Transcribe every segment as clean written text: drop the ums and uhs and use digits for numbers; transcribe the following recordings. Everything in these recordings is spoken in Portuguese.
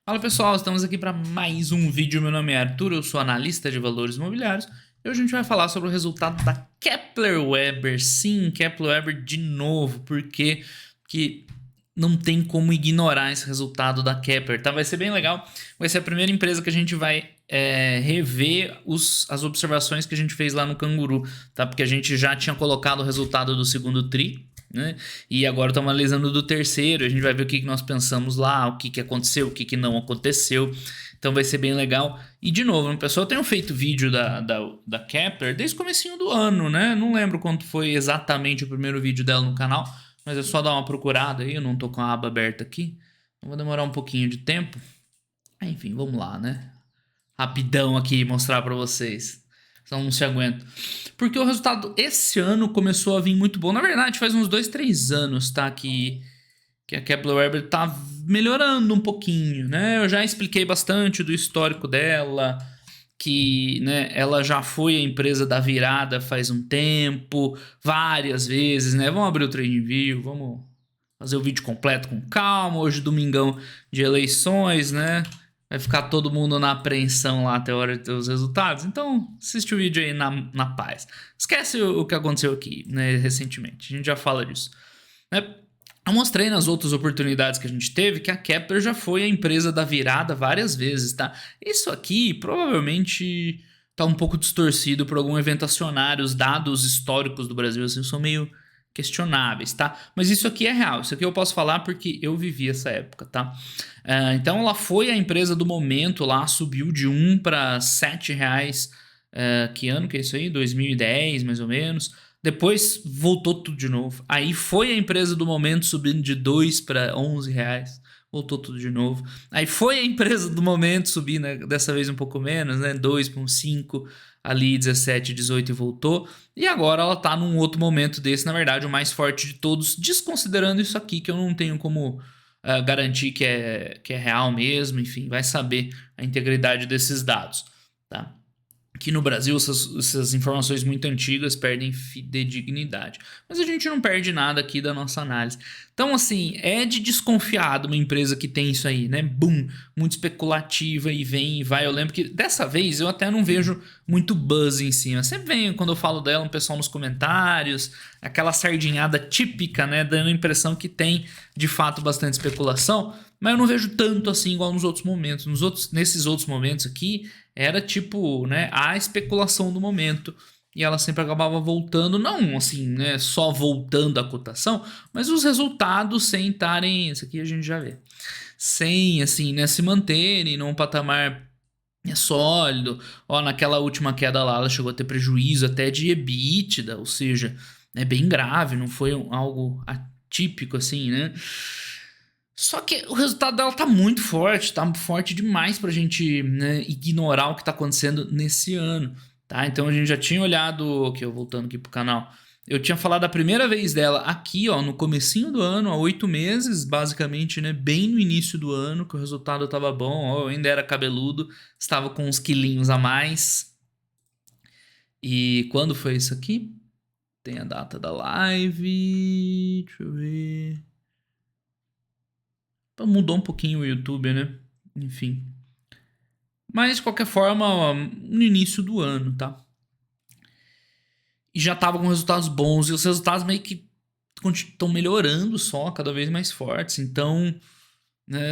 Fala pessoal, estamos aqui para mais um vídeo. Meu nome é Arthur, eu sou analista de valores imobiliários e hoje a gente vai falar sobre o resultado da Kepler Weber. Sim, Kepler Weber de novo, porque que não tem como ignorar esse resultado da Kepler, tá? Vai ser bem legal, vai ser a primeira empresa que a gente vai rever as observações que a gente fez lá no Canguru, tá? Porque a gente já tinha colocado o resultado do segundo TRI, né? E agora estamos analisando do terceiro. A gente vai ver o que nós pensamos lá, o que aconteceu, o que não aconteceu. Então vai ser bem legal. E de novo, pessoal, eu tenho feito vídeo da Kepler desde o comecinho do ano, né? Não lembro quando foi exatamente o primeiro vídeo dela no canal, mas é só dar uma procurada aí. Eu não tô com a aba aberta aqui, então vou demorar um pouquinho de tempo. Enfim, vamos lá, né? Rapidão aqui mostrar para vocês. Senão não se aguenta. Porque o resultado esse ano começou a vir muito bom. Na verdade, faz uns 2, 3 anos, tá? Que a Kepler Weber tá melhorando um pouquinho, né? Eu já expliquei bastante do histórico dela, que, né, ela já foi a empresa da virada faz um tempo, várias vezes, né? Vamos abrir o TradingView, vamos fazer o vídeo completo com calma. Hoje, domingão de eleições, né? Vai ficar todo mundo na apreensão lá até a hora de ter os resultados. Então, assiste o vídeo aí na paz. Esquece o que aconteceu aqui, né, recentemente. A gente já fala disso. Né? Eu mostrei nas outras oportunidades que a gente teve que a Kepler já foi a empresa da virada várias vezes, tá? Isso aqui provavelmente tá um pouco distorcido por algum evento acionário. Os dados históricos do Brasil assim, são meio questionáveis, tá? Mas isso aqui é real, isso aqui eu posso falar porque eu vivi essa época, tá? Então ela foi a empresa do momento lá, subiu de 1 para 7 reais, que ano que é isso aí? 2010 mais ou menos. Depois voltou tudo de novo. Aí foi a empresa do momento subindo de 2 para 11 reais. Voltou tudo de novo. Aí foi a empresa do momento subindo, né, dessa vez um pouco menos, né? 2 para 5, ali 17, 18 e voltou. E agora ela tá num outro momento desse, na verdade, o mais forte de todos, desconsiderando isso aqui, que eu não tenho como garantir que é real mesmo. Enfim, vai saber a integridade desses dados, tá? Que no Brasil essas informações muito antigas perdem fidedignidade. Mas a gente não perde nada aqui da nossa análise. Então, assim, é de desconfiar de uma empresa que tem isso aí, né? Boom, muito especulativa e vem e vai. Eu lembro que dessa vez eu até não vejo muito buzz em cima. Sempre vem, quando eu falo dela, um pessoal nos comentários, aquela sardinhada típica, né? Dando a impressão que tem, de fato, bastante especulação. Mas eu não vejo tanto assim igual nos outros momentos. Nesses outros momentos aqui, era tipo, né, a especulação do momento. E ela sempre acabava voltando, não assim, né, só voltando a cotação, mas os resultados sem estarem, isso aqui a gente já vê, sem, assim, né, se manterem num patamar sólido. Ó, naquela última queda lá, ela chegou a ter prejuízo até de EBITDA, ou seja, é bem grave, não foi algo atípico assim, né? Só que o resultado dela tá muito forte, tá forte demais pra gente, né, ignorar o que tá acontecendo nesse ano, tá? Então a gente já tinha olhado, aqui, voltando aqui pro canal, eu tinha falado a primeira vez dela aqui, ó, no comecinho do ano, há 8 meses, basicamente, né, bem no início do ano, que o resultado tava bom, ó, eu ainda era cabeludo, estava com uns quilinhos a mais. E quando foi isso aqui? Tem a data da live, deixa eu ver... Mudou um pouquinho o YouTube, né? Enfim. Mas, de qualquer forma, no início do ano, tá? E já tava com resultados bons. E os resultados meio que estão melhorando só, cada vez mais fortes. Então,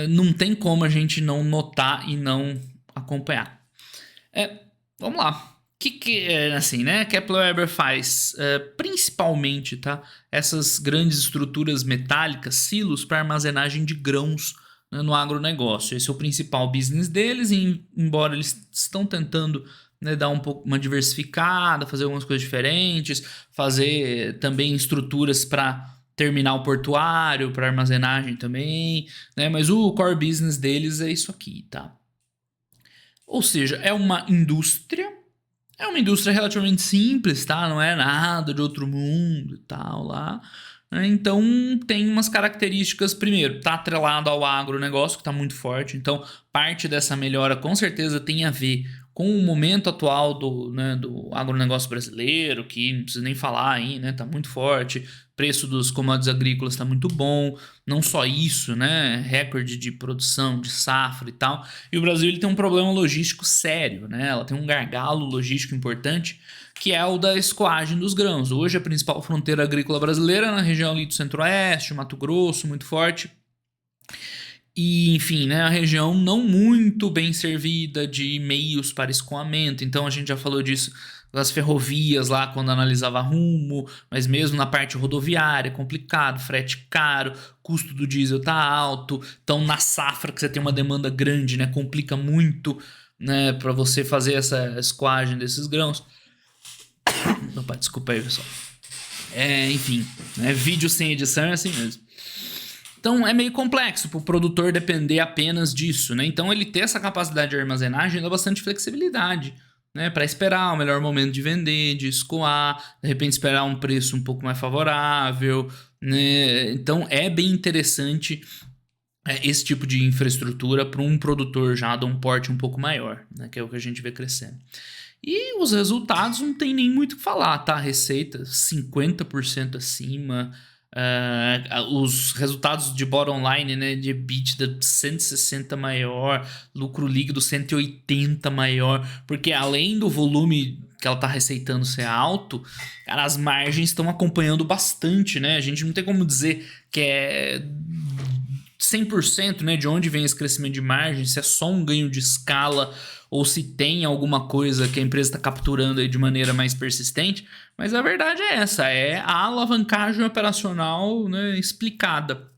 não tem como a gente não notar e não acompanhar. Vamos lá. O que assim, né? Kepler Weber faz principalmente, tá? Essas grandes estruturas metálicas, silos para armazenagem de grãos, né, no agronegócio. Esse é o principal business deles, e embora eles estão tentando, né, dar um pouco uma diversificada, fazer algumas coisas diferentes, fazer também estruturas para terminal portuário, para armazenagem também, né? Mas o core business deles é isso aqui, tá? Ou seja, é uma indústria. É uma indústria relativamente simples, tá? Não é nada de outro mundo e tal lá. Então tem umas características. Primeiro, tá atrelado ao agronegócio, que tá muito forte. Então parte dessa melhora com certeza tem a ver com o momento atual do agronegócio brasileiro, que não precisa nem falar aí, né? Tá muito forte, preço dos commodities agrícolas está muito bom, não só isso, né? Recorde de produção, de safra e tal. E o Brasil ele tem um problema logístico sério, né? Ela tem um gargalo logístico importante, que é o da escoagem dos grãos. Hoje a principal fronteira agrícola brasileira é na região ali do Centro-Oeste, Mato Grosso, muito forte. E, enfim, né, a região não muito bem servida de meios para escoamento. Então a gente já falou disso das ferrovias lá quando analisava rumo, mas mesmo na parte rodoviária, complicado, frete caro, custo do diesel tá alto. Então na safra que você tem uma demanda grande, né, complica muito, né, para você fazer essa escoagem desses grãos. Opa, desculpa aí, pessoal. Enfim, né, vídeo sem edição é assim mesmo. Então é meio complexo para o produtor depender apenas disso, né? Então ele ter essa capacidade de armazenagem dá bastante flexibilidade, né? Para esperar o melhor momento de vender, de escoar, de repente esperar um preço um pouco mais favorável, né? Então é bem interessante esse tipo de infraestrutura para um produtor já de um porte um pouco maior, né? Que é o que a gente vê crescendo. E os resultados não tem nem muito o que falar, tá? Receita 50% acima. Os resultados de bottom line, né, de EBITDA 160 maior, lucro líquido 180 maior, porque além do volume que ela tá receitando ser alto, cara, as margens estão acompanhando bastante, né? A gente não tem como dizer que é 100%, né, de onde vem esse crescimento de margem, se é só um ganho de escala ou se tem alguma coisa que a empresa está capturando aí de maneira mais persistente, mas a verdade é essa, é a alavancagem operacional, né, explicada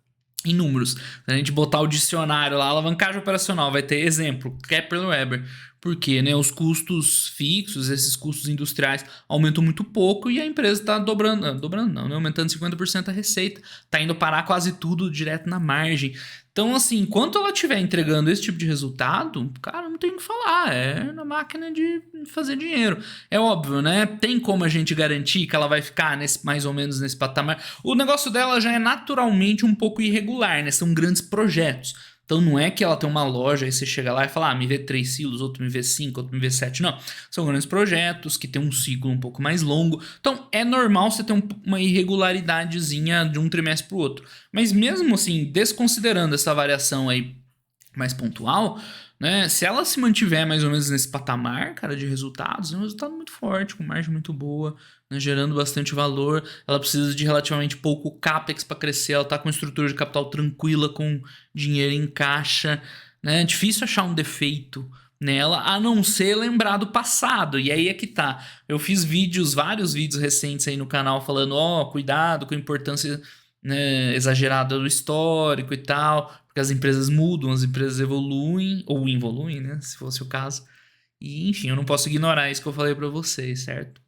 em números. Se a gente botar o dicionário lá, alavancagem operacional, vai ter exemplo, Kepler Weber, porque, né, os custos fixos, esses custos industriais aumentam muito pouco e a empresa está aumentando 50% a receita, está indo parar quase tudo direto na margem. Então, assim, enquanto ela estiver entregando esse tipo de resultado, cara, não tem o que falar, é na máquina de fazer dinheiro. É óbvio, né? Tem como a gente garantir que ela vai ficar mais ou menos nesse patamar. O negócio dela já é naturalmente um pouco irregular, né? São grandes projetos. Então não é que ela tem uma loja e você chega lá e fala, me vê 3 silos, outro me vê 5, outro me vê 7. Não, são grandes projetos que tem um ciclo um pouco mais longo. Então é normal você ter uma irregularidadezinha de um trimestre para o outro. Mas mesmo assim, desconsiderando essa variação aí mais pontual, né? Se ela se mantiver mais ou menos nesse patamar, cara, de resultados, é um resultado muito forte, com margem muito boa, né, gerando bastante valor. Ela precisa de relativamente pouco capex para crescer, ela tá com estrutura de capital tranquila, com dinheiro em caixa, né? É difícil achar um defeito nela, a não ser lembrar do passado. E aí é que tá. Eu fiz vários vídeos recentes aí no canal falando, cuidado com a importância, né, exagerada do histórico e tal, porque as empresas mudam, as empresas evoluem, ou involuem, né, se fosse o caso. E, enfim, eu não posso ignorar isso que eu falei para vocês, certo?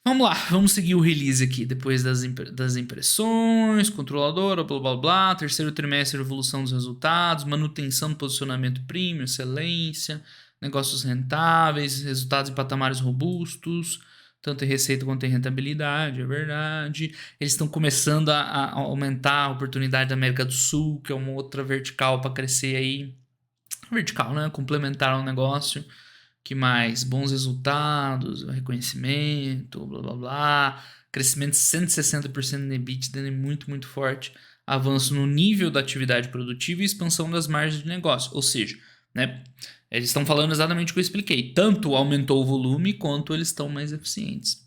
Vamos lá, vamos seguir o release aqui, depois das impressões, controladora, blá blá blá, terceiro trimestre, evolução dos resultados, manutenção do posicionamento premium, excelência, negócios rentáveis, resultados em patamares robustos, tanto em receita quanto em rentabilidade, é verdade. Eles estão começando a aumentar a oportunidade da América do Sul, que é uma outra vertical para crescer aí. Vertical, né? Complementar ao negócio. Que mais? Bons resultados, reconhecimento, blá blá blá. Crescimento de 160% no EBITDA, é muito, muito forte. Avanço no nível da atividade produtiva e expansão das margens de negócio. Ou seja, né, eles estão falando exatamente o que eu expliquei. Tanto aumentou o volume, quanto eles estão mais eficientes.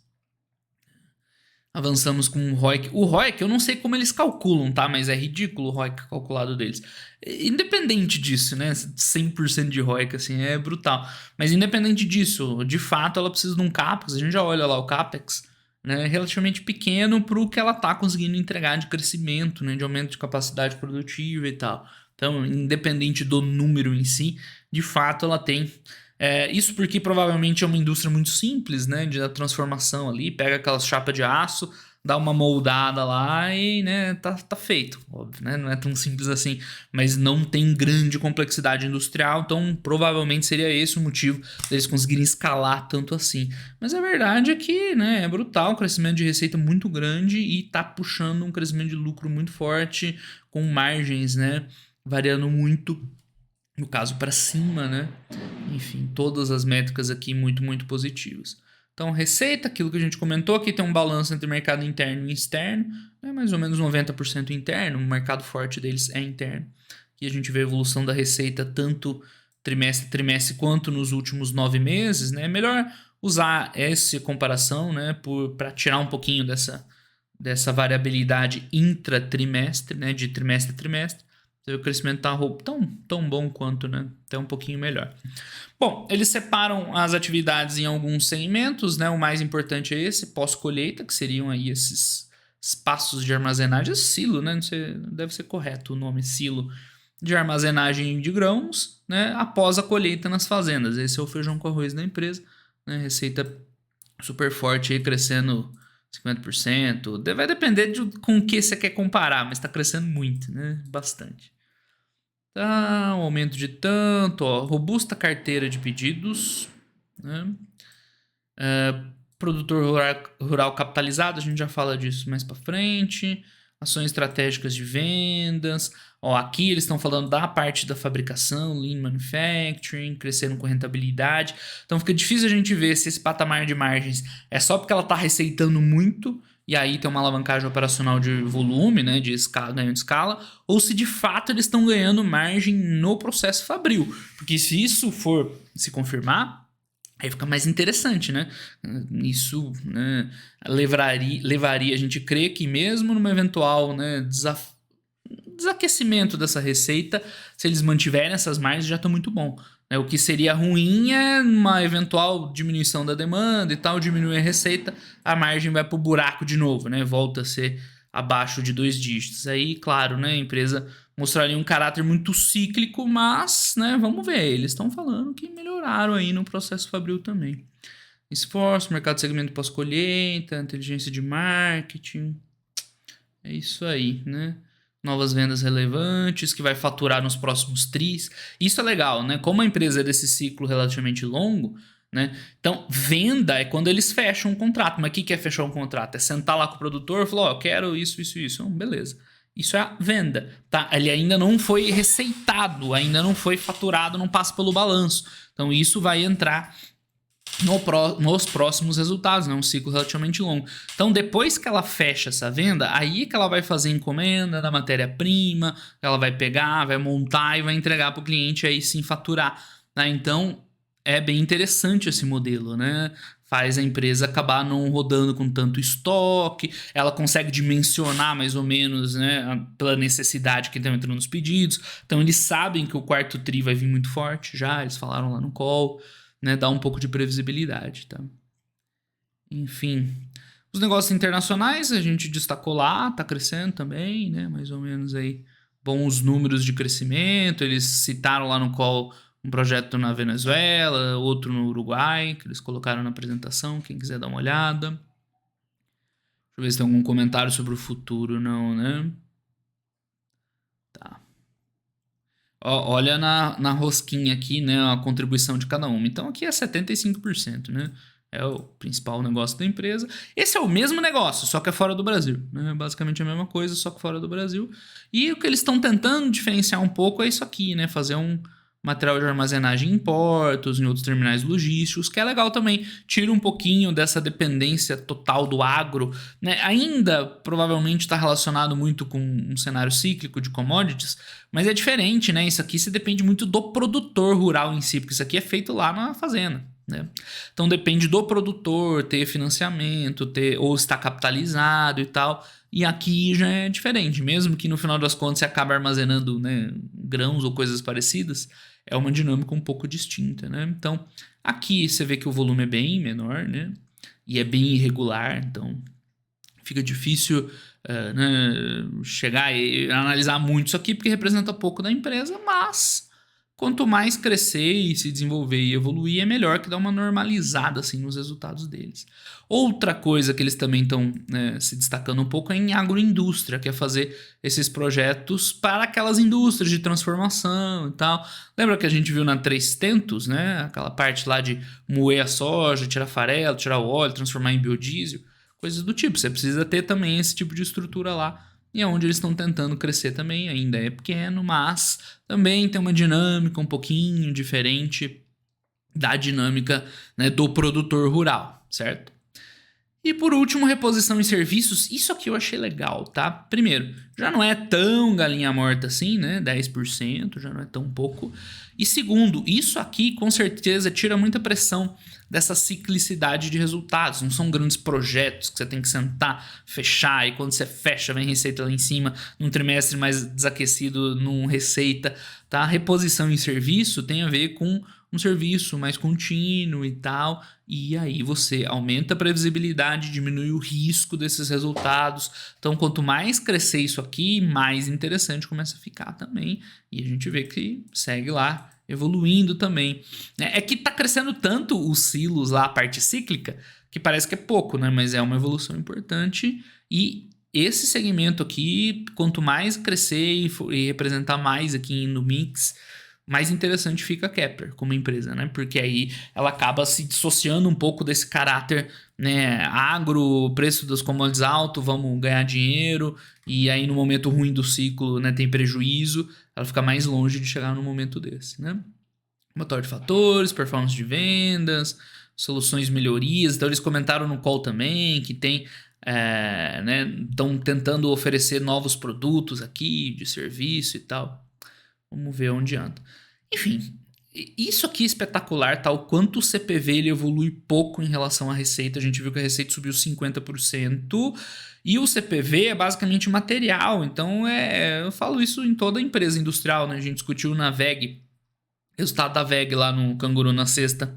Avançamos com o ROIC. O ROIC, eu não sei como eles calculam, tá? Mas é ridículo o ROIC calculado deles. Independente disso, né? 100% de ROIC, assim, é brutal. Mas independente disso, de fato, ela precisa de um CAPEX. A gente já olha lá o CAPEX, né? Relativamente pequeno para o que ela tá conseguindo entregar de crescimento, né? De aumento de capacidade produtiva e tal. Então, independente do número em si, de fato, ela tem... isso porque provavelmente é uma indústria muito simples, né, de transformação ali, pega aquelas chapas de aço, dá uma moldada lá e, né, tá feito, óbvio, né, não é tão simples assim, mas não tem grande complexidade industrial, então provavelmente seria esse o motivo deles conseguirem escalar tanto assim. Mas a verdade é que, né, é brutal, crescimento de receita muito grande e tá puxando um crescimento de lucro muito forte, com margens, né, variando muito, no caso para cima, né? Enfim, todas as métricas aqui muito, muito positivas. Então, receita, aquilo que a gente comentou, aqui tem um balanço entre mercado interno e externo, né, mais ou menos 90% interno, o mercado forte deles é interno. Aqui a gente vê a evolução da receita tanto trimestre a trimestre quanto nos últimos 9 meses. Né? É melhor usar essa comparação, né, para tirar um pouquinho dessa variabilidade intratrimestre, né, de trimestre a trimestre. O crescimento está tão bom quanto, né? Até um pouquinho melhor. Bom, eles separam as atividades em alguns segmentos, né? O mais importante é esse, pós-colheita, que seriam aí esses espaços de armazenagem, silo, né? Não sei, deve ser correto o nome, silo, de armazenagem de grãos, né? Após a colheita nas fazendas. Esse é o feijão com arroz da empresa, né? Receita super forte aí, crescendo 50%. Vai depender com o que você quer comparar, mas está crescendo muito, né? Bastante. Tá, um aumento de tanto, ó, robusta carteira de pedidos, né? Produtor rural capitalizado, a gente já fala disso mais para frente. Ações estratégicas de vendas. Ó, aqui eles estão falando da parte da fabricação, Lean Manufacturing, crescendo com rentabilidade. Então fica difícil a gente ver se esse patamar de margens é só porque ela está receitando muito e aí tem uma alavancagem operacional de volume, né, de escala, ganho de escala, ou se de fato eles estão ganhando margem no processo fabril. Porque se isso for se confirmar, aí fica mais interessante, né? Isso, né, levaria a gente a crer que mesmo numa eventual, né, desaquecimento dessa receita, se eles mantiverem essas margens, já está muito bom. O que seria ruim é uma eventual diminuição da demanda e tal, diminui a receita, a margem vai para o buraco de novo, né? Volta a ser abaixo de 2 dígitos. Aí, claro, né, a empresa mostraria um caráter muito cíclico, mas, né, vamos ver, eles estão falando que melhoraram aí no processo fabril também. Esforço, mercado de segmento pós-colheita, inteligência de marketing, é isso aí, né? Novas vendas relevantes, que vai faturar nos próximos tris. Isso é legal, né? Como a empresa é desse ciclo relativamente longo, né? Então, venda é quando eles fecham um contrato. Mas o que é fechar um contrato? É sentar lá com o produtor e falar, ó, eu quero isso. Beleza. Isso é a venda, tá? Ele ainda não foi receitado, ainda não foi faturado, não passa pelo balanço. Então, isso vai entrar nos próximos resultados, né? Um ciclo relativamente longo. Então, depois que ela fecha essa venda, aí que ela vai fazer encomenda da matéria-prima, ela vai pegar, vai montar e vai entregar para o cliente aí sim faturar. Né? Então, é bem interessante esse modelo, né? Faz a empresa acabar não rodando com tanto estoque, ela consegue dimensionar mais ou menos, né, pela necessidade que estão entrando nos pedidos. Então, eles sabem que o quarto tri vai vir muito forte já, eles falaram lá no call. Né, dá um pouco de previsibilidade, tá? Enfim, os negócios internacionais a gente destacou lá, tá crescendo também, né? Mais ou menos aí bons números de crescimento. Eles citaram lá no call um projeto na Venezuela, outro no Uruguai, que eles colocaram na apresentação, quem quiser dar uma olhada. Deixa eu ver se tem algum comentário sobre o futuro, não, né? Tá. Olha na rosquinha aqui, né, a contribuição de cada uma. Então aqui é 75%, né? É o principal negócio da empresa. Esse é o mesmo negócio, só que é fora do Brasil, né? Basicamente a mesma coisa, só que fora do Brasil. E o que eles estão tentando diferenciar um pouco é isso aqui, né? Fazer um material de armazenagem em portos, em outros terminais logísticos, que é legal também. Tira um pouquinho dessa dependência total do agro, né? Ainda provavelmente está relacionado muito com um cenário cíclico de commodities, mas é diferente, né? Isso aqui se depende muito do produtor rural em si, porque isso aqui é feito lá na fazenda, né? Então depende do produtor ter financiamento, ou estar capitalizado e tal. E aqui já é diferente, mesmo que no final das contas você acabe armazenando, né, grãos ou coisas parecidas, é uma dinâmica um pouco distinta, né? Então aqui você vê que o volume é bem menor, né? E é bem irregular, então fica difícil né, chegar e analisar muito isso aqui, porque representa pouco da empresa, mas quanto mais crescer e se desenvolver e evoluir, é melhor, que dá uma normalizada assim, nos resultados deles. Outra coisa que eles também estão, né, se destacando um pouco é em agroindústria, que é fazer esses projetos para aquelas indústrias de transformação e tal. Lembra que a gente viu na Três Tentos, né? Aquela parte lá de moer a soja, tirar farelo, tirar o óleo, transformar em biodiesel, coisas do tipo. Você precisa ter também esse tipo de estrutura lá. E é onde eles estão tentando crescer também, ainda é pequeno, mas também tem uma dinâmica um pouquinho diferente da dinâmica, né, do produtor rural, certo? E por último, reposição em serviços. Isso aqui eu achei legal, tá? Primeiro, já não é tão galinha morta assim, né? 10%, já não é tão pouco. E segundo, isso aqui com certeza tira muita pressão dessa ciclicidade de resultados. Não são grandes projetos que você tem que sentar, fechar, e quando você fecha vem receita lá em cima, num trimestre mais desaquecido, num receita, tá? Reposição em serviço tem a ver com um serviço mais contínuo e tal, e aí você aumenta a previsibilidade, diminui o risco desses resultados. Então, quanto mais crescer isso aqui, mais interessante começa a ficar também, e a gente vê que segue lá evoluindo também. É que tá crescendo tanto os silos lá, a parte cíclica, que parece que é pouco, né? Mas é uma evolução importante, e esse segmento aqui, quanto mais crescer e representar mais aqui no mix, mais interessante fica a Kepler como empresa, né? Porque aí ela acaba se dissociando um pouco desse caráter, né, agro, preço das commodities alto, vamos ganhar dinheiro, e aí no momento ruim do ciclo, né, tem prejuízo, ela fica mais longe de chegar num momento desse, né? Motor de fatores, performance de vendas, soluções, melhorias. Então eles comentaram no call também que tem, né, estão tentando oferecer novos produtos aqui de serviço e tal. Vamos ver onde anda. Enfim, isso aqui é espetacular, tá? O quanto o CPV ele evolui pouco em relação à receita. A gente viu que a receita subiu 50%. E o CPV é basicamente material. Então, eu falo isso em toda empresa industrial, né? A gente discutiu na VEG, resultado da VEG lá no Canguru na sexta.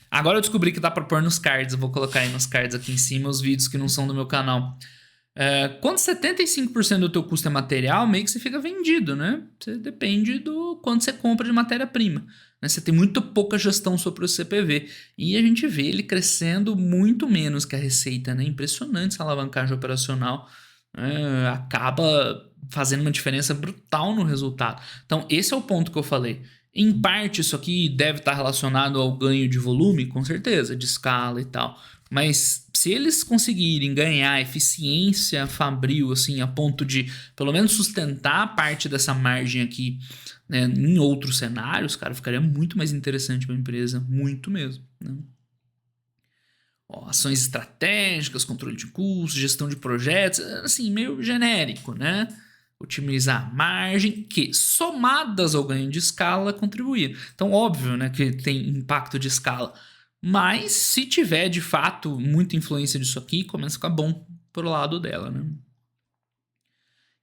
Agora eu descobri que dá pra pôr nos cards. Eu vou colocar aí nos cards aqui em cima os vídeos que não são do meu canal. Quando 75% do teu custo é material, meio que você fica vendido, né? Você depende do quanto você compra de matéria-prima, né? Você tem muito pouca gestão sobre o CPV. E a gente vê ele crescendo muito menos que a receita, né? Impressionante essa alavancagem operacional. Acaba fazendo uma diferença brutal no resultado. Então, esse é o ponto que eu falei. Em parte, isso aqui deve estar relacionado ao ganho de volume, com certeza, de escala e tal. Mas se eles conseguirem ganhar eficiência fabril, assim, a ponto de pelo menos sustentar parte dessa margem aqui, né, em outros cenários, cara, ficaria muito mais interessante para a empresa, muito mesmo, né? Ações estratégicas, controle de custos, gestão de projetos, assim, meio genérico, né? Otimizar a margem, que somadas ao ganho de escala contribuir. Então, óbvio, né, que tem impacto de escala. Mas se tiver de fato muita influência disso aqui, começa a ficar bom pro lado dela, né?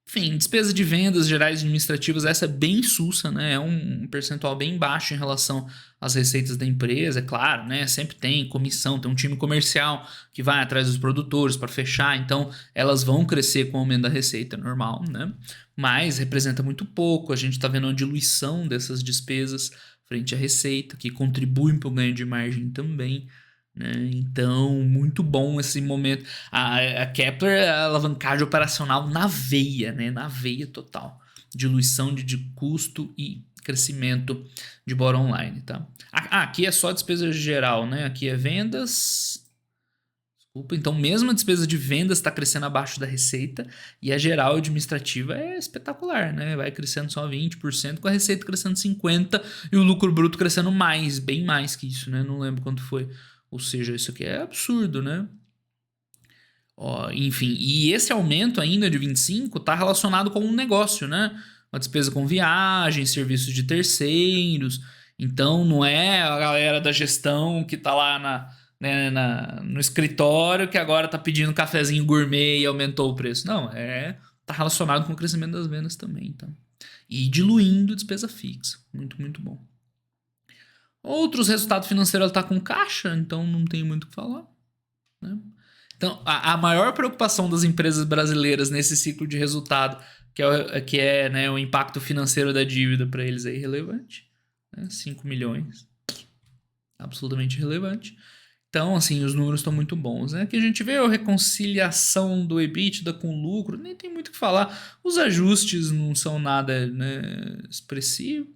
Enfim, despesa de vendas gerais administrativas, essa é bem sussa, né? É um percentual bem baixo em relação às receitas da empresa, é claro, né? Sempre tem comissão, tem um time comercial que vai atrás dos produtores para fechar, então elas vão crescer com o aumento da receita normal, né? Mas representa muito pouco, a gente está vendo uma diluição dessas despesas frente à receita, que contribuem para o ganho de margem também, né? Então, muito bom esse momento. A Kepler é a alavancagem operacional na veia, né? Na veia total. Diluição de custo e crescimento de bottom line, tá? Aqui é só despesa geral, né? Aqui é vendas. Desculpa, então mesmo a despesa de vendas está crescendo abaixo da receita e a geral administrativa é espetacular, né? Vai crescendo só 20%, com a receita crescendo 50% e o lucro bruto crescendo mais, bem mais que isso, né? Não lembro quanto foi. Ou seja, isso aqui é absurdo, né? Enfim, e esse aumento ainda de 25% está relacionado com um negócio, né? Uma despesa com viagens, serviços de terceiros. Então, não é a galera da gestão que está lá no escritório que agora está pedindo cafezinho gourmet e aumentou o preço. Não, tá relacionado com o crescimento das vendas também, tá? E diluindo despesa fixa. Muito, muito bom. Outros resultados financeiros, ela está com caixa, então não tem muito o que falar, né? Então, a maior preocupação das empresas brasileiras nesse ciclo de resultado, que é, né, o impacto financeiro da dívida para eles é irrelevante, né? 5 milhões, absolutamente irrelevante. Então, assim, os números estão muito bons, né? Aqui a gente vê a reconciliação do EBITDA com lucro, nem tem muito o que falar. Os ajustes não são nada, né, expressivo.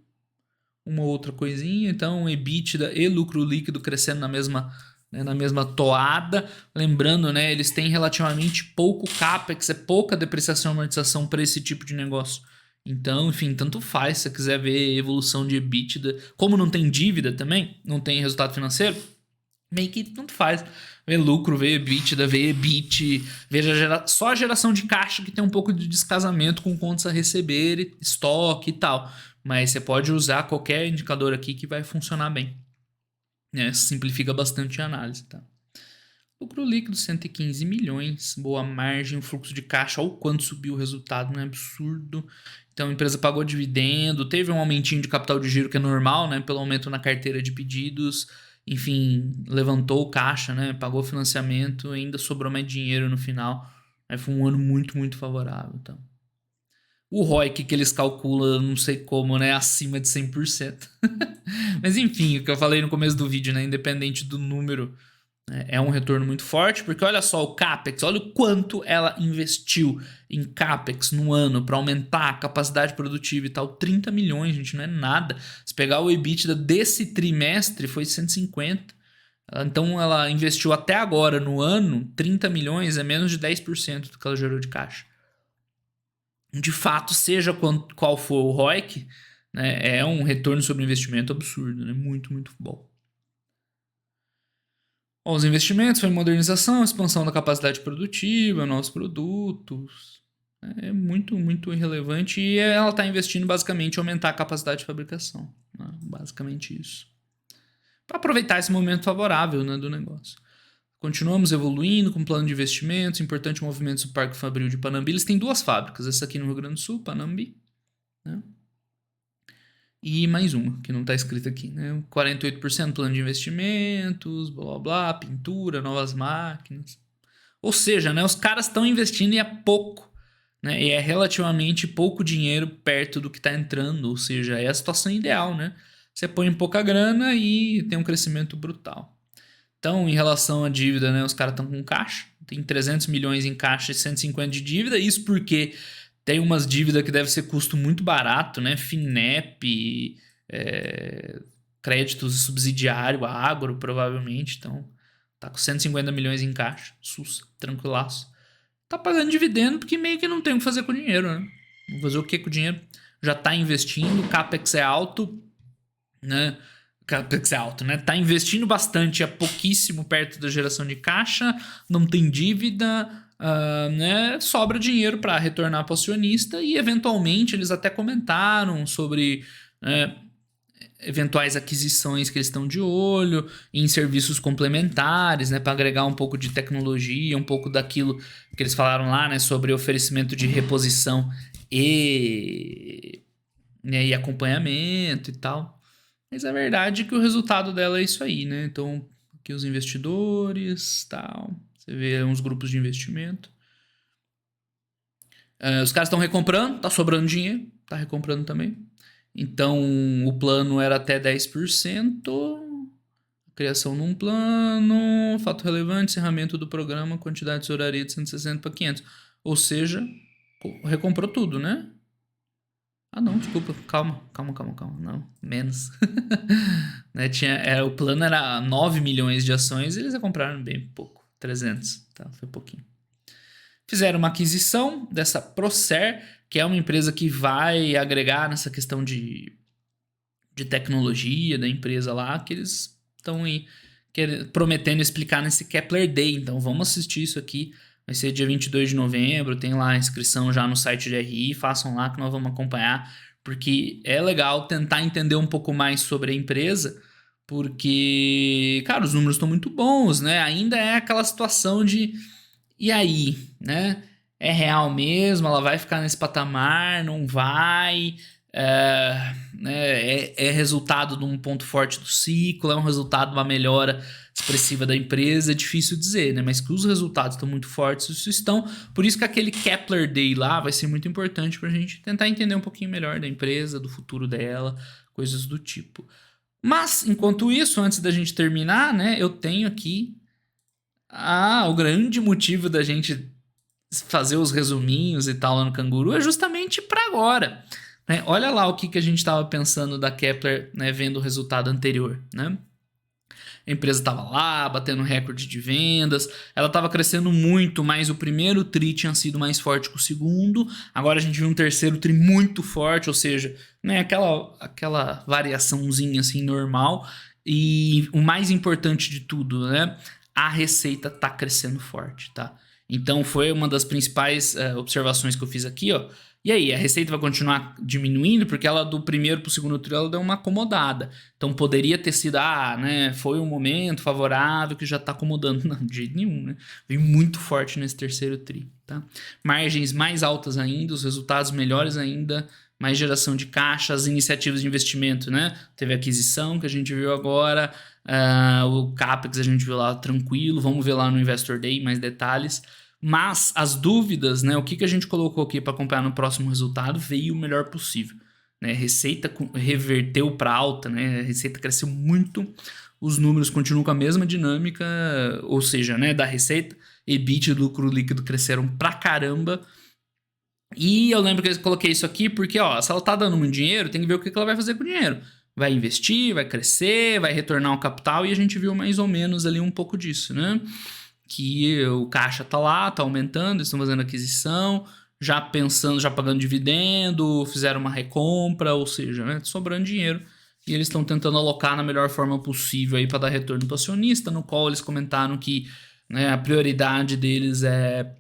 Uma outra coisinha, então EBITDA e lucro líquido crescendo na mesma toada. Lembrando, né, eles têm relativamente pouco CAPEX, é pouca depreciação e amortização para esse tipo de negócio. Então, enfim, tanto faz se você quiser ver evolução de EBITDA. Como não tem dívida também, não tem resultado financeiro, meio que tanto faz. Vê lucro, vê EBITDA, vê EBIT, veja só a geração de caixa que tem um pouco de descasamento com contas a receber, estoque e tal. Mas você pode usar qualquer indicador aqui que vai funcionar bem. Né? Simplifica bastante a análise, tá? Lucro líquido 115 milhões, boa margem, fluxo de caixa, olha o quanto subiu o resultado, né? Absurdo. Então a empresa pagou dividendo, teve um aumentinho de capital de giro que é normal, né? Pelo aumento na carteira de pedidos, enfim, levantou o caixa, né? Pagou financiamento, ainda sobrou mais dinheiro no final. Aí foi um ano muito, muito favorável, tá? O ROIC que eles calculam, não sei como, né? Acima de 100%. Mas enfim, o que eu falei no começo do vídeo, né? Independente do número, é um retorno muito forte, porque olha só o CAPEX, olha o quanto ela investiu em CAPEX no ano para aumentar a capacidade produtiva e tal. 30 milhões, gente, não é nada. Se pegar o EBITDA desse trimestre, foi 150. Então ela investiu até agora no ano 30 milhões, é menos de 10% do que ela gerou de caixa. De fato, seja qual for o ROIC, né, é um retorno sobre investimento absurdo, né? Muito, muito bom. Bom, os investimentos foi modernização, expansão da capacidade produtiva, novos produtos. É muito, muito irrelevante e ela está investindo basicamente em aumentar a capacidade de fabricação. Né? Basicamente isso. Para aproveitar esse momento favorável, né, do negócio. Continuamos evoluindo com plano de investimentos, importante movimento do Parque Fabril de Panambi. Eles têm 2 fábricas, essa aqui no Rio Grande do Sul, Panambi, né? E mais uma, que não está escrita aqui, né? 48% plano de investimentos, blá blá blá, pintura, novas máquinas. Ou seja, né, os caras estão investindo e é pouco, né? E é relativamente pouco dinheiro perto do que está entrando, ou seja, é a situação ideal, né? Você põe pouca grana e tem um crescimento brutal. Então, em relação à dívida, né, os caras estão com caixa, tem 300 milhões em caixa e 150 de dívida, isso porque tem umas dívidas que deve ser custo muito barato, né, FINEP, créditos subsidiário, agro, provavelmente, então tá com 150 milhões em caixa, sus, tranquilaço. Tá pagando dividendo porque meio que não tem o que fazer com o dinheiro, né? Vou fazer o que com o dinheiro? Já tá investindo, o CAPEX é alto, né? CAPEX é alto, né? Tá investindo bastante, é pouquíssimo perto da geração de caixa, não tem dívida, né? Sobra dinheiro para retornar para o acionista e eventualmente eles até comentaram sobre eventuais aquisições que eles estão de olho em serviços complementares, né, para agregar um pouco de tecnologia, um pouco daquilo que eles falaram lá, né, sobre oferecimento de reposição e acompanhamento e tal. Mas a verdade é que o resultado dela é isso aí, né? Então, aqui os investidores, tal, você vê uns grupos de investimento. Os caras estão recomprando, tá sobrando dinheiro, tá recomprando também. Então, o plano era até 10%, criação num plano, fato relevante, encerramento do programa, quantidade de horaria de 160 para 500. Ou seja, recomprou tudo, né? Ah, não, desculpa, calma. Não, menos. Né, o plano era 9 milhões de ações, eles compraram bem pouco, 300, tá? Foi pouquinho. Fizeram uma aquisição dessa Procer, que é uma empresa que vai agregar nessa questão de tecnologia da empresa lá, que eles estão aí prometendo explicar nesse Kepler Day. Então vamos assistir isso aqui. Vai ser dia 22 de novembro, tem lá a inscrição já no site de RI, façam lá que nós vamos acompanhar, porque é legal tentar entender um pouco mais sobre a empresa, porque, cara, os números estão muito bons, né? Ainda é aquela situação de, e aí, né? É real mesmo? Ela vai ficar nesse patamar? Não vai? É resultado de um ponto forte do ciclo? É um resultado de uma melhora expressiva da empresa? É difícil dizer, né? Mas que os resultados estão muito fortes, isso estão. Por isso que aquele Kepler Day lá vai ser muito importante para a gente tentar entender um pouquinho melhor da empresa, do futuro dela, coisas do tipo. Mas, enquanto isso, antes da gente terminar, né? Eu tenho aqui o grande motivo da gente fazer os resuminhos e tal lá no Canguru é justamente para agora. Né? Olha lá o que a gente estava pensando da Kepler, né, vendo o resultado anterior. Né? a empresa estava lá, batendo recorde de vendas, ela estava crescendo muito, mas o primeiro TRI tinha sido mais forte que o segundo, agora a gente viu um terceiro TRI muito forte, ou seja, né, aquela variaçãozinha assim normal, e o mais importante de tudo, né, a receita tá crescendo forte, tá? Então foi uma das principais observações que eu fiz aqui, ó. E aí, a receita vai continuar diminuindo porque ela do primeiro para o segundo tri ela deu uma acomodada. Então poderia ter sido, né, foi um momento favorável que já está acomodando. Não, de jeito nenhum, né? Veio muito forte nesse terceiro tri, tá? Margens mais altas ainda, os resultados melhores ainda, mais geração de caixa, as iniciativas de investimento, né? Teve aquisição que a gente viu agora, o CAPEX a gente viu lá tranquilo, vamos ver lá no Investor Day mais detalhes. Mas as dúvidas, né, o que a gente colocou aqui para acompanhar no próximo resultado veio o melhor possível. Né? Receita reverteu para alta, né? A receita cresceu muito, os números continuam com a mesma dinâmica, ou seja, né, da receita, EBIT e lucro líquido cresceram pra caramba. E eu lembro que eu coloquei isso aqui porque, ó, se ela tá dando muito dinheiro, tem que ver o que ela vai fazer com o dinheiro. Vai investir, vai crescer, vai retornar o capital, e a gente viu mais ou menos ali um pouco disso, né? Que o caixa tá lá, tá aumentando, eles estão fazendo aquisição, já pensando, já pagando dividendo, fizeram uma recompra, ou seja, né, sobrando dinheiro, e eles estão tentando alocar na melhor forma possível aí para dar retorno para o acionista, no qual eles comentaram que, né, a prioridade deles é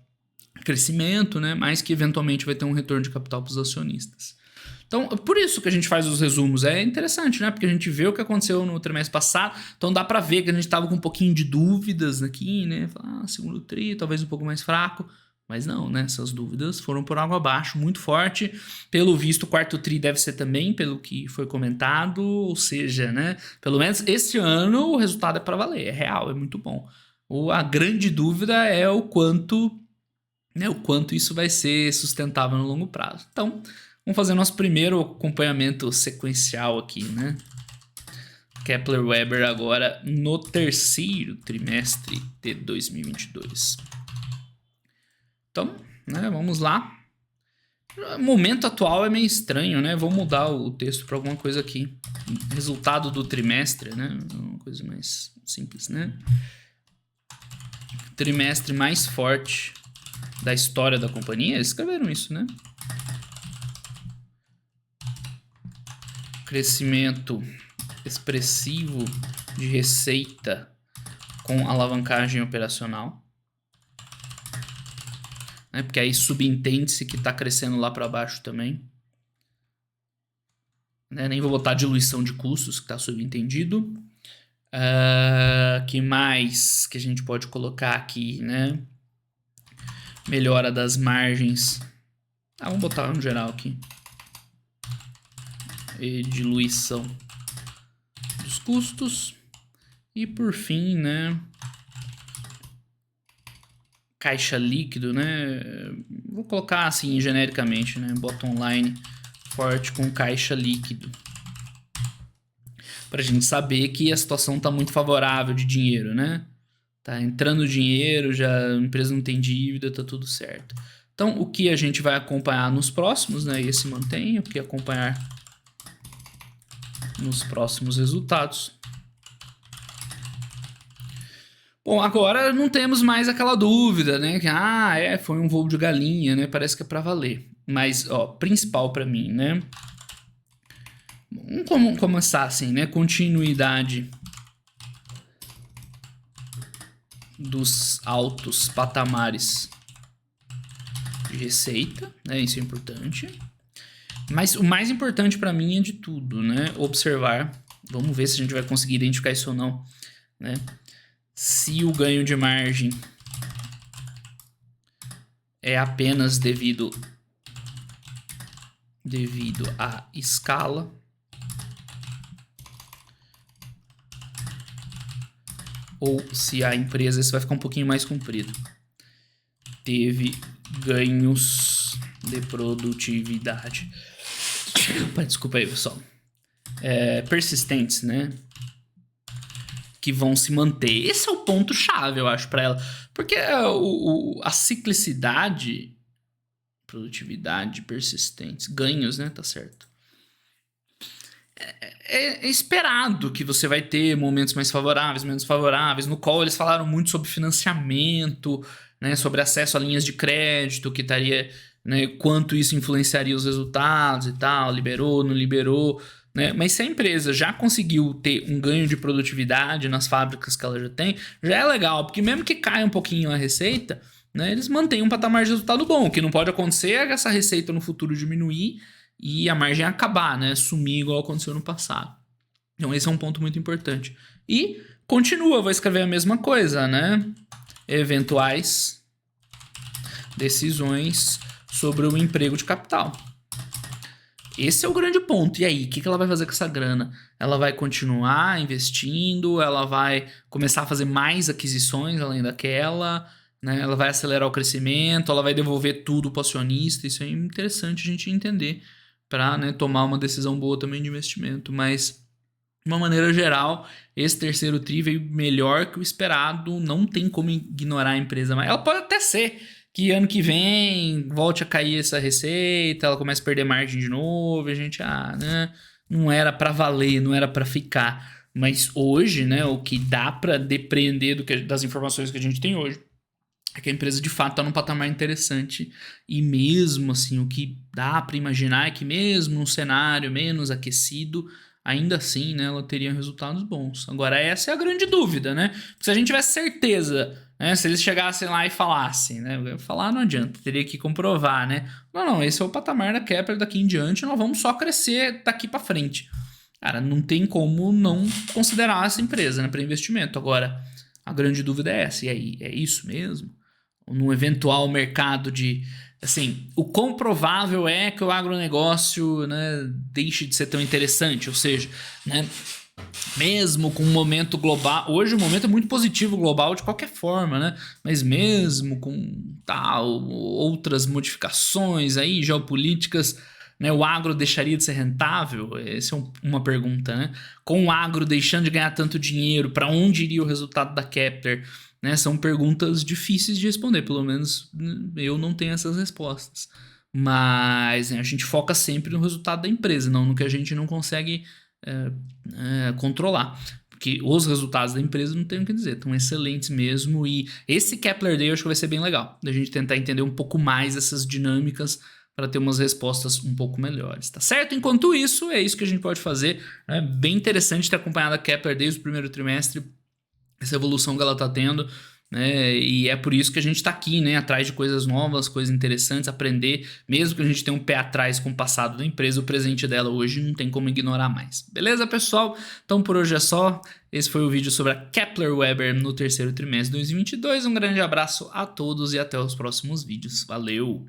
crescimento, né, mas que eventualmente vai ter um retorno de capital para os acionistas. Então, por isso que a gente faz os resumos. É interessante, né? Porque a gente vê o que aconteceu no trimestre passado. Então, dá pra ver que a gente tava com um pouquinho de dúvidas aqui, né? Segundo tri, talvez um pouco mais fraco. Mas não, né? Essas dúvidas foram por água abaixo, muito forte. Pelo visto, o quarto tri deve ser também, pelo que foi comentado. Ou seja, né? Pelo menos esse ano o resultado é pra valer. É real, é muito bom. A grande dúvida é o quanto, né? O quanto isso vai ser sustentável no longo prazo. Então, vamos fazer nosso primeiro acompanhamento sequencial aqui, né? Kepler Weber agora no terceiro trimestre de 2022. Então, né, vamos lá. O momento atual é meio estranho, né? Vou mudar o texto para alguma coisa aqui. Resultado do trimestre, né? Uma coisa mais simples, né? Trimestre mais forte da história da companhia. Eles escreveram isso, né? Crescimento expressivo de receita com alavancagem operacional, né? Porque aí subentende-se que está crescendo lá para baixo também, né? Nem vou botar diluição de custos, que está subentendido. Que mais que a gente pode colocar aqui, né? Melhora das margens. Vamos botar no geral aqui. E diluição dos custos. E por fim, né? Caixa líquido, né? Vou colocar assim genericamente, né? Bottom line forte com caixa líquido. Pra gente saber que a situação tá muito favorável de dinheiro, né? Tá entrando dinheiro, já a empresa não tem dívida, tá tudo certo. Então, o que a gente vai acompanhar nos próximos, né? Esse mantém, o que acompanhar nos próximos resultados. Bom, agora não temos mais aquela dúvida, né? Que, foi um voo de galinha, né? Parece que é pra valer. Mas, ó, principal pra mim, né? Vamos começar assim, né? Continuidade dos altos patamares de receita, né? Isso é importante. Mas o mais importante pra mim é de tudo, né? Observar. Vamos ver se a gente vai conseguir identificar isso ou não, né? Se o ganho de margem é apenas devido à escala, ou se a empresa, isso vai ficar um pouquinho mais comprido, teve ganhos de produtividade. Desculpa aí, pessoal. Persistentes, né? Que vão se manter. Esse é o ponto-chave, eu acho, para ela. Porque a ciclicidade, produtividade, persistentes, ganhos, né? Tá certo. é esperado que você vai ter momentos mais favoráveis, menos favoráveis. No call eles falaram muito sobre financiamento, né, sobre acesso a linhas de crédito, que estaria, né, quanto isso influenciaria os resultados e tal, liberou, não liberou, né? Mas se a empresa já conseguiu ter um ganho de produtividade nas fábricas que ela já tem, já é legal, porque mesmo que caia um pouquinho a receita, né, eles mantêm um patamar de resultado bom. O que não pode acontecer é essa receita no futuro diminuir e a margem acabar, né, sumir igual aconteceu no passado. Então esse é um ponto muito importante. E continua, vou escrever a mesma coisa, né? Eventuais decisões sobre o emprego de capital. Esse é o grande ponto. E aí, o que ela vai fazer com essa grana? Ela vai continuar investindo? Ela vai começar a fazer mais aquisições além daquela? Né? Ela vai acelerar o crescimento? Ela vai devolver tudo para o acionista? Isso é interessante a gente entender para, né, tomar uma decisão boa também de investimento. Mas, de uma maneira geral, esse terceiro TRI veio melhor que o esperado. Não tem como ignorar a empresa. Mas ela pode até ser que ano que vem volte a cair essa receita, ela começa a perder margem de novo, a gente, né, não era para valer, não era para ficar. Mas hoje, né, o que dá para depreender das informações que a gente tem hoje é que a empresa de fato está num patamar interessante e mesmo assim o que dá para imaginar é que mesmo num cenário menos aquecido, ainda assim, né, ela teria resultados bons. Agora essa é a grande dúvida, né? Porque se a gente tivesse certeza, né, se eles chegassem lá e falassem, né, falar não adianta, teria que comprovar, né? Não, esse é o patamar da Kepler daqui em diante, nós vamos só crescer daqui para frente. Cara, não tem como não considerar essa empresa, né, para investimento. Agora, a grande dúvida é essa, e aí, é isso mesmo? Num eventual mercado de... Assim, o quão provável é que o agronegócio, né, deixe de ser tão interessante, ou seja, né, mesmo com um momento global... Hoje o momento é muito positivo global de qualquer forma, né? Mas mesmo com outras modificações aí, geopolíticas, né, o agro deixaria de ser rentável? Essa é uma pergunta, né? Com o agro deixando de ganhar tanto dinheiro, para onde iria o resultado da Kepler? Né, são perguntas difíceis de responder, pelo menos eu não tenho essas respostas. Mas, né, a gente foca sempre no resultado da empresa, não no que a gente não consegue controlar. Porque os resultados da empresa não tem o que dizer, estão excelentes mesmo. E esse Kepler Day eu acho que vai ser bem legal, da gente tentar entender um pouco mais essas dinâmicas para ter umas respostas um pouco melhores, tá certo? Enquanto isso, é isso que a gente pode fazer. É bem interessante ter acompanhado a Kepler desde o primeiro trimestre, essa evolução que ela está tendo, né? E é por isso que a gente está aqui, né? Atrás de coisas novas, coisas interessantes, aprender, mesmo que a gente tenha um pé atrás com o passado da empresa, o presente dela hoje não tem como ignorar mais. Beleza, pessoal? Então por hoje é só. Esse foi o vídeo sobre a Kepler Weber no terceiro trimestre de 2022. Um grande abraço a todos e até os próximos vídeos. Valeu!